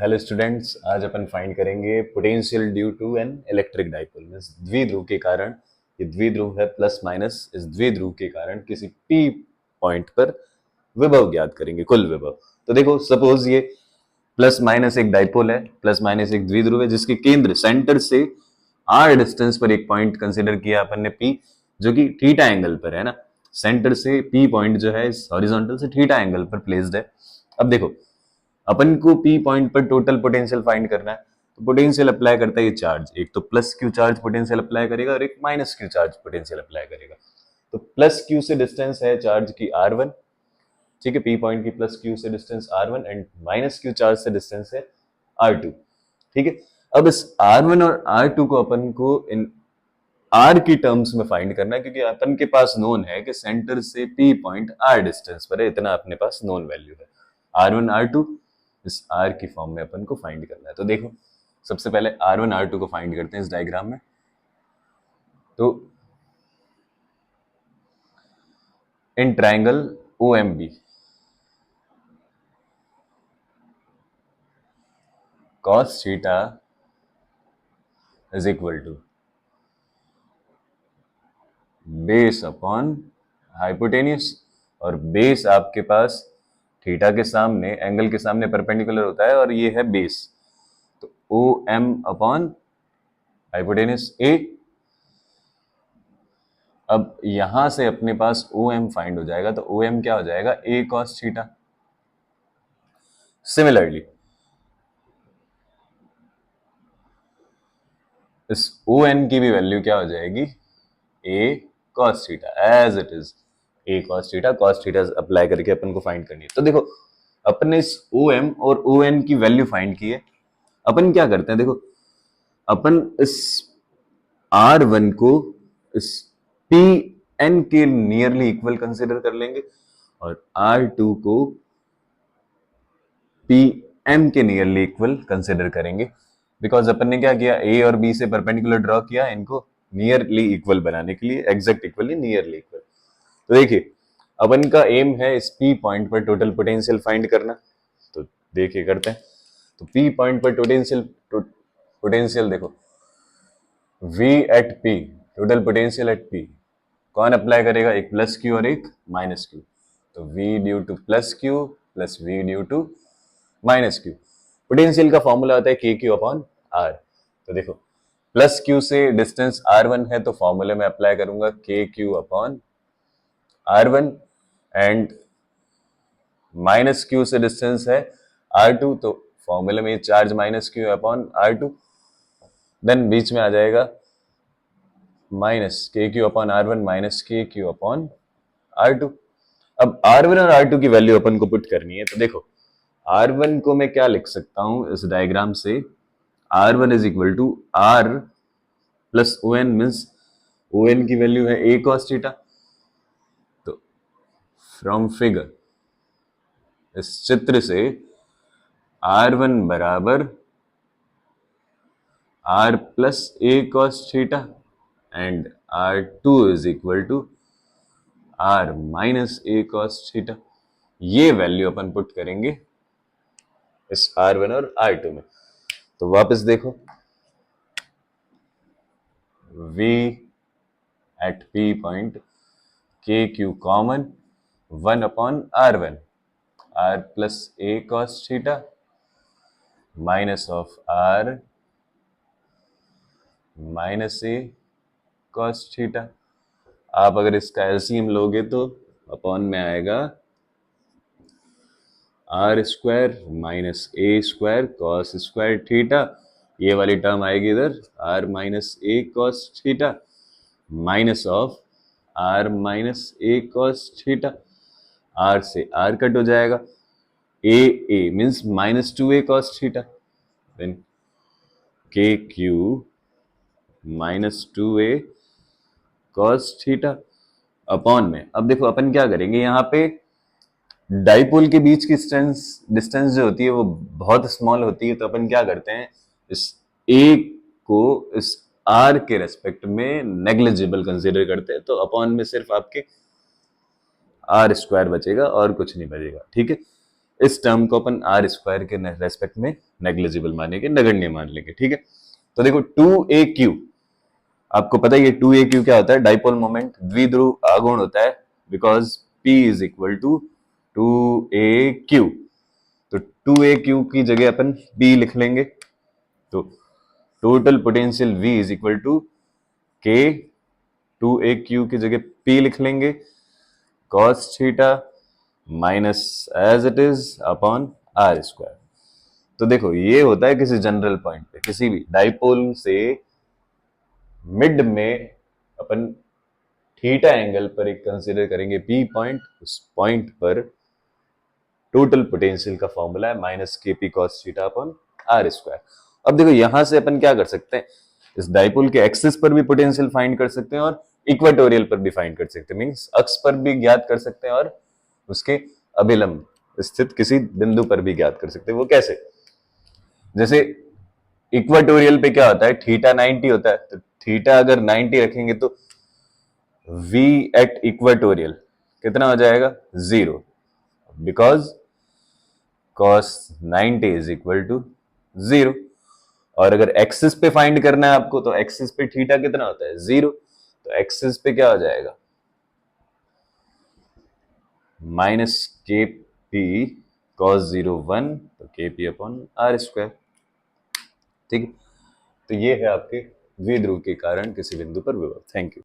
Hello students, आज अपन find करेंगे potential due to an electric dipole. Means द्विध्रुव के कारण, ये द्विध्रुव है प्लस माइनस, इस द्विध्रुव के कारण किसी पी पॉइंट पर विभव ज्ञात करेंगे, कुल विभव। तो देखो, सपोज ये प्लस माइनस एक डाइपोल है, प्लस माइनस एक द्विध्रुव है जिसके केंद्र सेंटर से आर डिस्टेंस पर एक पॉइंट कंसिडर किया अपन ने पी, जो कि थीटा एंगल पर है ना। सेंटर से पी पॉइंट जो है इस हॉरिजॉन्टल से थीटा एंगल पर प्लेस्ड है। अब देखो, अपन को पी पॉइंट पर टोटल पोटेंशियल फाइंड करना है, तो पोटेंशियल अप्लाई करता है ये चार्ज, एक तो plus Q charge potential apply करेगा और एक minus Q charge potential apply करेगा। तो प्लस क्यू से डिस्टेंस है चार्ज की R1, ठीक है, पी पॉइंट की प्लस क्यू से distance R1 and minus Q charge से डिस्टेंस है R2, ठीक है। अब इस R1 और R2 को अपन को इन R की टर्म्स में फाइंड करना है, क्योंकि अपन के पास नोन है कि सेंटर से P पॉइंट R डिस्टेंस पर है, इतना अपने पास नोन वैल्यू है। R1 R2 इस R की फॉर्म में अपन को फाइंड करना है। तो देखो, सबसे पहले R1 R2 को फाइंड करते हैं इस डायग्राम में। तो in triangle OMB cos theta is equal to base upon hypotenuse, और बेस आपके पास थीटा के सामने, एंगल के सामने परपेंडिकुलर होता है और ये है बेस। तो O M upon hypotenuse a. अब यहां से अपने पास ओ एम फाइंड हो जाएगा, तो ओ एम क्या हो जाएगा, ए कॉस थीटा। सिमिलरली इस ओ एन की भी वैल्यू क्या हो जाएगी, A cos theta as it is, A cos theta. Cos theta apply करके अपन को फाइंड करनी है। तो देखो, अपने इस ओ एम और ओ एन की वैल्यू फाइंड की है। अपन क्या करते हैं, देखो, अपन इस R1 को इस पी एन के नियरली इक्वल कंसिडर कर लेंगे और R2 को पी एम के नियरली इक्वल कंसिडर करेंगे, बिकॉज अपन ने क्या किया, ए और बी से परपेंडिकुलर ड्रॉ किया इनको नियरली इक्वल बनाने के लिए, एग्जैक्ट इक्वल नियरली इक्वल। तो देखिए, अपन का एम है इस पी पॉइंट पर टोटल पोटेंशियल फाइंड करना। तो देखिए करते हैं। तो पी पॉइंट पर पोटेंशियल देखो, V at P, total potential at P कौन अप्लाई करेगा, एक प्लस क्यू और एक माइनस क्यू। तो V due to plus Q plus V due to minus Q. Potential का फॉर्मूला होता है के क्यू अपॉन आर। तो देखो, प्लस क्यू से डिस्टेंस R1 है, तो फॉर्मूले में अप्लाई करूंगा K Q upon R1, and minus Q से डिस्टेंस है R2, तो फॉर्मूले में charge minus Q upon R2। Then बीच में आ जाएगा minus K Q upon R1 minus K Q upon R2। अब R1 और R2 की वैल्यू अपन को पुट करनी है। तो देखो, R1 को मैं क्या लिख सकता हूं इस डायग्राम से, R1 is equal to R plus O N, means O N की वैल्यू है ए कॉस थीटा। तो फ्रॉम फिगर, इस चित्र से R1 बराबर R plus a cos theta and R2 is equal to R minus a cos theta. ये value अपन put करेंगे इस R1 और R2 में। तो वापस देखो, V एट P पॉइंट के q common 1 upon R1, R plus a cos theta minus of R minus a cos theta. आप अगर इसका एलसीएम लोगे तो अपॉन में आएगा r square minus a square cos square theta. ये वाली टर्म आएगी इधर, r minus a cos theta minus of r minus a cos theta. R से आर कट हो जाएगा, a means minus 2a cos theta, then के Q minus 2a cos theta upon में। अब देखो, अपन क्या करेंगे, यहाँ पे डाइपोल के बीच की डिस्टेंस जो होती है वो बहुत स्मॉल होती है। तो अपन क्या करते हैं, इस ए को इस आर के रेस्पेक्ट में नेग्लिजिबल कंसीडर करते हैं। तो अपॉन में सिर्फ आपके आर स्क्वायर बचेगा और कुछ नहीं बचेगा, ठीक है। इस टर्म को अपन आर स्क्वायर के रेस्पेक्ट में नेग्लिजिबल मानेंगे, नगण्य मान लेंगे, ठीक है। तो देखो 2aq, आपको पता है ये 2aq क्या होता है, डाइपोल मोमेंट, द्विध्रुव आघूर्ण होता है, because p is equal to 2aq। तो 2aq की जगह अपन p लिख लेंगे, तो total potential v is equal to k, 2aq की जगह p लिख लेंगे, cos theta minus as it is upon r square. तो देखो ये होता है किसी जनरल पॉइंट पे, किसी भी डाइपोल से मिड में अपन थीटा एंगल पर एक कंसीडर करेंगे p पॉइंट, उस पॉइंट पर टोटल पोटेंशियल का फॉर्मूला है minus k p cos theta upon r square. अब देखो यहां से अपन क्या कर सकते हैं, इस डाइपोल के एक्सिस पर भी पोटेंशियल फाइंड कर सकते हैं और इक्वेटोरियल पर भी फाइंड कर सकते हैं, मींस अक्ष पर भी ज्ञात कर सकते हैं और उसके अभिलंब स्थित किसी बिंदु पर भी ज्ञात कर सकते हैं। वो कैसे, जैसे इक्वेटोरियल पे क्या होता है, थीटा 90 होता है, तो थीटा अगर 90 रखेंगे तो v एट इक्वेटोरियल कितना हो जाएगा, 0, because cos 90 is equal to 0। और अगर एक्सिस पे फाइंड करना है आपको, तो एक्सिस पे थीटा कितना होता है, 0, तो एक्सिस पे क्या हो जाएगा, माइनस के पी कॉस 0 1, तो के पी अपॉन आर स्क्वायर, ठीक है। तो ये है आपके द्विध्रुव के कारण किसी बिंदु पर विभव। Thank you.